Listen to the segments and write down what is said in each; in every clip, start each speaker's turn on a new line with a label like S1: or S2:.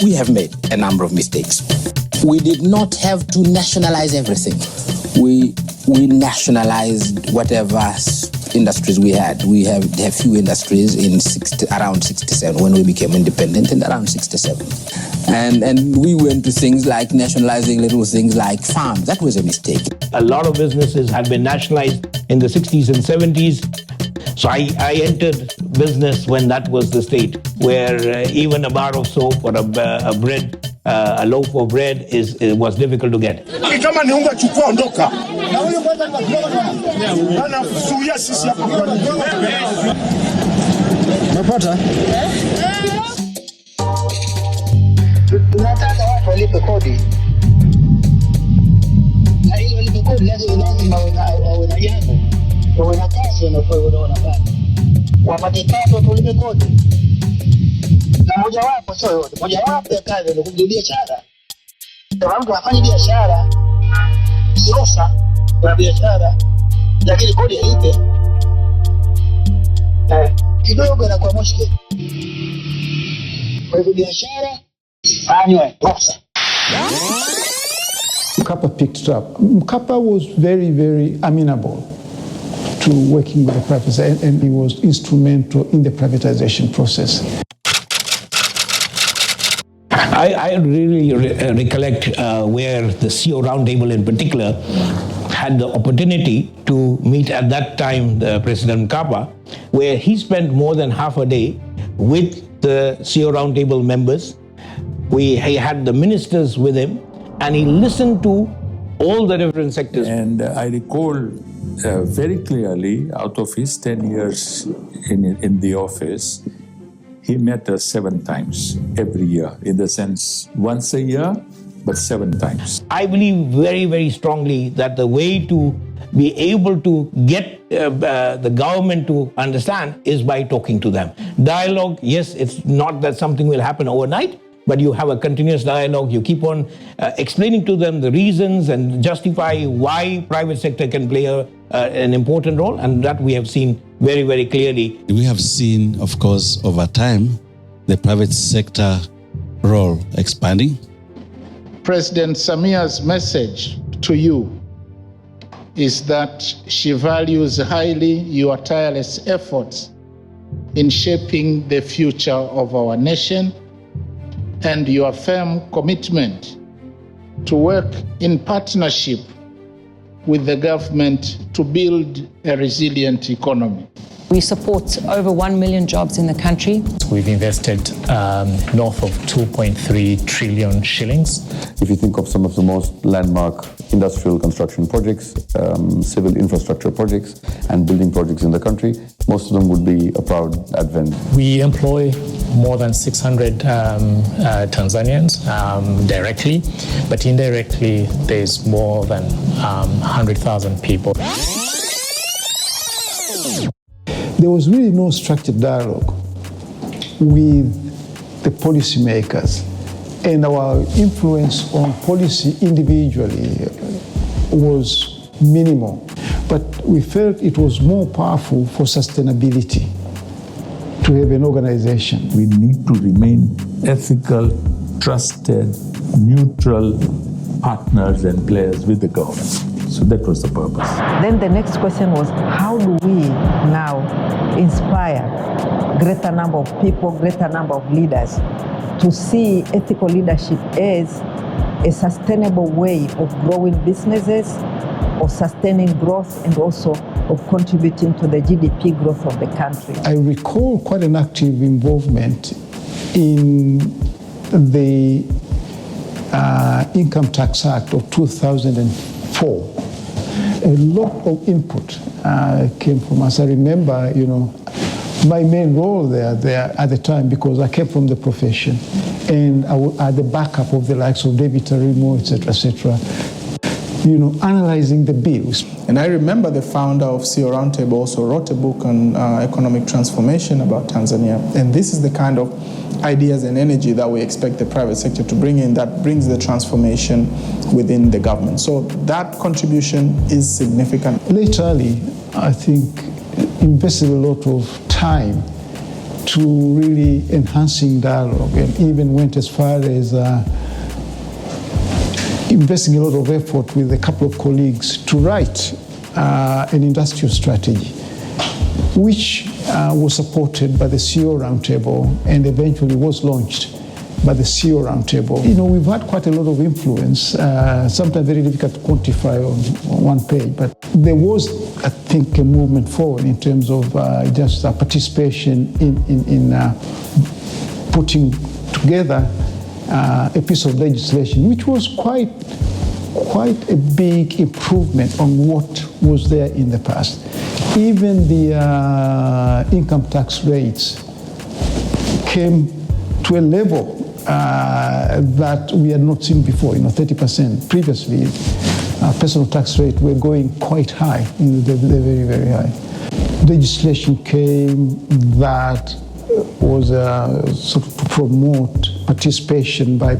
S1: We have made a number of mistakes. We did not have to nationalize everything. We nationalized whatever industries we had. We have few industries in around 67 when we became independent, and around 67. And we went to things like nationalizing little things like farms. That was a mistake.
S2: A lot of businesses had been nationalized in the 60s and 70s. So I entered business when that was the state, where even a bar of soap or a loaf of bread was difficult to get.
S3: Tunataka watu walipe kodi, na hilo walipe kodi lazima wawe na jambo, wawe na kazi wanafanya, wapate pato, tulipe kodi. Na mojawapo sio yote, mojawapo ya kazi ni kujibu biashara. Kama mtu anafanya biashara, sasa kwa biashara, lakini kodi haipe, kidogo inakuwa mushkeli. Kwa hivyo biashara ifanywe ruhusa.
S4: Mkapa picked it up. Mkapa was very, very amenable to working with the private sector, and he was instrumental in the privatization process.
S2: I really recollect where the CEO Roundtable in particular had the opportunity to meet at that time the President Mkapa, where he spent more than half a day with the CEO Roundtable members. He had the ministers with him, and he listened to all the different sectors.
S5: And I recall very clearly, out of his 10 years in the office, he met us 7 times every year, in the sense once a year, but 7 times.
S2: I believe very, very strongly that the way to be able to get the government to understand is by talking to them. Dialogue, yes, it's not that something will happen overnight, but you have a continuous dialogue. You keep on explaining to them the reasons and justify why private sector can play an important role, and that we have seen very, very clearly.
S6: We have seen, of course, over time, the private sector role expanding.
S4: President Samia's message to you is that she values highly your tireless efforts in shaping the future of our nation and your firm commitment to work in partnership with the government to build a resilient economy.
S7: We support over 1 million jobs in the country.
S8: We've invested north of 2.3 trillion shillings.
S9: If you think of some of the most landmark industrial construction projects, civil infrastructure projects, and building projects in the country, most of them would be a proud advent.
S8: We employ more than 600 Tanzanians directly, but indirectly there's more than 100,000 people.
S4: There was really no structured dialogue with the policymakers, and our influence on policy individually was minimal. But we felt it was more powerful for sustainability to have an organization.
S5: We need to remain ethical, trusted, neutral partners and players with the government. So that was the purpose.
S10: Then the next question was, how do we now inspire greater number of people, greater number of leaders to see ethical leadership as a sustainable way of growing businesses, of sustaining growth, and also of contributing to the GDP growth of the country.
S4: I recall quite an active involvement
S11: in the Income Tax Act of 2004, a lot of input came from us. I remember, my main role there at the time, because I came from the profession, and I had the backup of the likes of David Tarimo, etc., analyzing the bills.
S12: And I remember the founder of CEOrt also wrote a book on economic transformation about Tanzania. And this is the kind of ideas and energy that we expect the private sector to bring in, that brings the transformation within the government. So that contribution is significant.
S11: Lately, I think, invested a lot of time to really enhancing dialogue, and even went as far as investing a lot of effort with a couple of colleagues to write an industrial strategy, which was supported by the CEO Roundtable and eventually was launched by the CEO Roundtable. We've had quite a lot of influence, sometimes very difficult to quantify on one page, but there was, I think, a movement forward in terms of just participation in putting together a piece of legislation, which was quite a big improvement on what was there in the past. Even the income tax rates came to a level that we had not seen before, 30%. Previously, personal tax rate were going quite high, they're very, very high. Legislation came that was sort of to promote participation by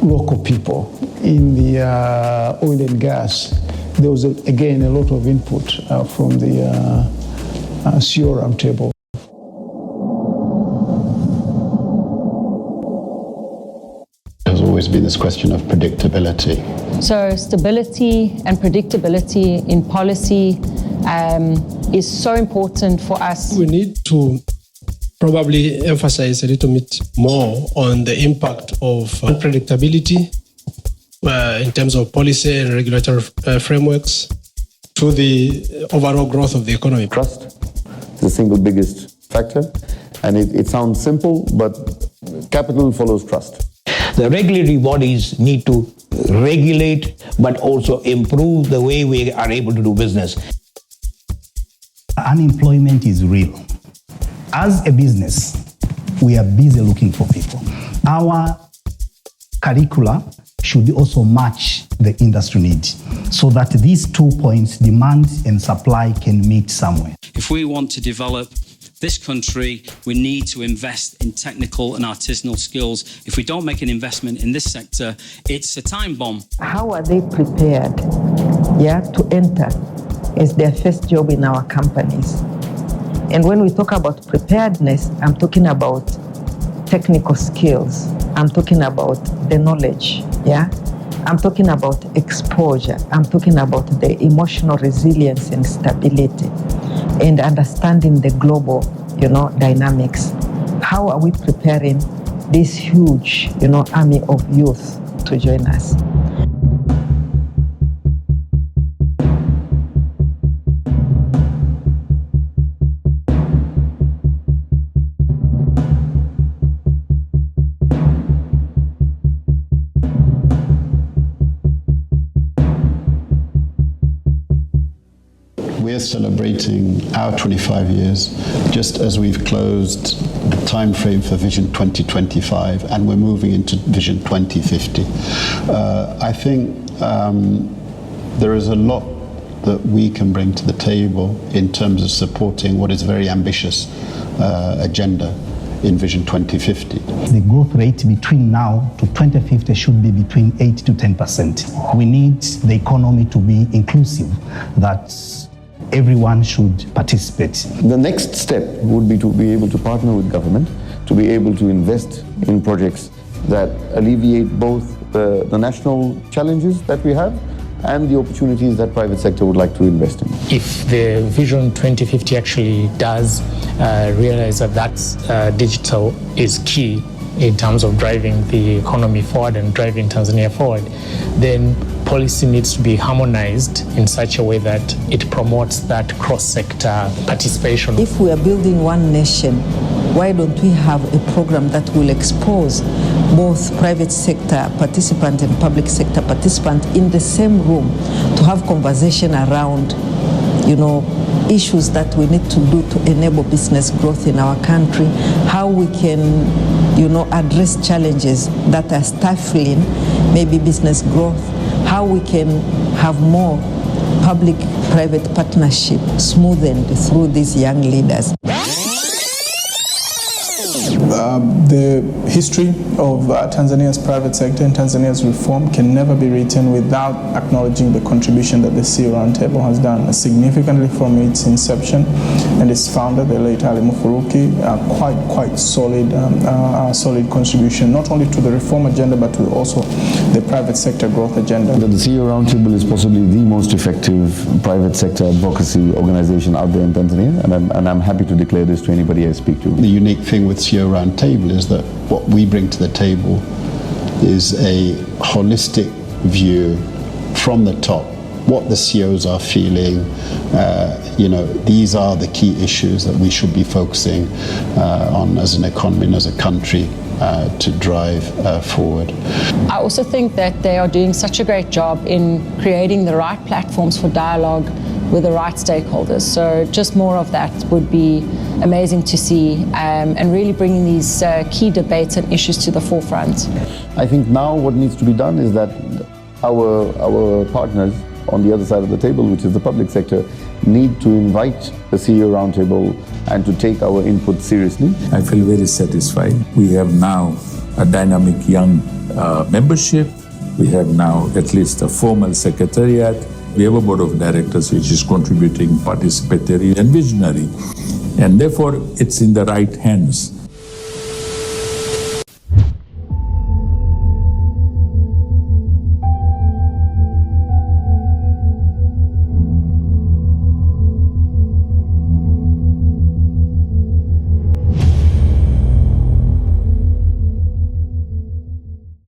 S11: local people in the oil and gas. There was, again, a lot of input from the CEO Roundtable.
S13: There's always been this question of predictability.
S7: So stability and predictability in policy is so important for us.
S14: We need to probably emphasize a little bit more on the impact of unpredictability in terms of policy and regulatory frameworks to the overall growth of the economy.
S9: Trust is the single biggest factor, and it sounds simple, but capital follows trust.
S2: The regulatory bodies need to regulate, but also improve the way we are able to do business.
S15: Unemployment is real. As a business, we are busy looking for people. Our curricula should also match the industry needs so that these 2 points, demand and supply, can meet somewhere.
S16: If we want to develop this country, we need to invest in technical and artisanal skills. If we don't make an investment in this sector, it's a time bomb.
S10: How are they prepared, to enter as their first job in our companies? And when we talk about preparedness, I'm talking about technical skills. I'm talking about the knowledge, I'm talking about exposure. I'm talking about the emotional resilience and stability and understanding the global, dynamics. How are we preparing this huge, army of youth to join us?
S13: We're celebrating our 25 years, just as we've closed the time frame for Vision 2025, and we're moving into Vision 2050. I think there is a lot that we can bring to the table in terms of supporting what is a very ambitious agenda in Vision 2050.
S15: The growth rate between now to 2050 should be between 8 to 10%. We need the economy to be inclusive, that everyone should participate.
S9: The next step would be to be able to partner with government, to be able to invest in projects that alleviate both the national challenges that we have and the opportunities that private sector would like to invest in.
S8: If the Vision 2050 actually does realize that digital is key in terms of driving the economy forward and driving Tanzania forward, then policy needs to be harmonized in such a way that it promotes that cross-sector participation.
S10: If we are building one nation, why don't we have a program that will expose both private sector participant and public sector participant in the same room to have conversation around, issues that we need to do to enable business growth in our country, how we can, address challenges that are stifling maybe business growth, how we can have more public-private partnership smoothened through these young leaders.
S12: The history of Tanzania's private sector and Tanzania's reform can never be written without acknowledging the contribution that the CEO Roundtable has done significantly from its inception, and its founder, the late Ali Mufuruki, quite solid contribution, not only to the reform agenda but to also the private sector growth agenda.
S9: The CEO Roundtable is possibly the most effective private sector advocacy organization out there in Tanzania, and I'm happy to declare this to anybody I speak to.
S13: The unique thing with CEO Roundtable is that what we bring to the table is a holistic view from the top, what the CEOs are feeling. These are the key issues that we should be focusing on as an economy and as a country to drive forward.
S7: I also think that they are doing such a great job in creating the right platforms for dialogue with the right stakeholders. So just more of that would be amazing to see, and really bringing these key debates and issues to the forefront.
S9: I think now what needs to be done is that our partners on the other side of the table, which is the public sector, need to invite the CEO Roundtable and to take our input seriously.
S5: I feel very satisfied. We have now a dynamic young membership. We have now at least a formal secretariat. We have a board of directors which is contributing, participatory and visionary. And therefore, it's in the right hands.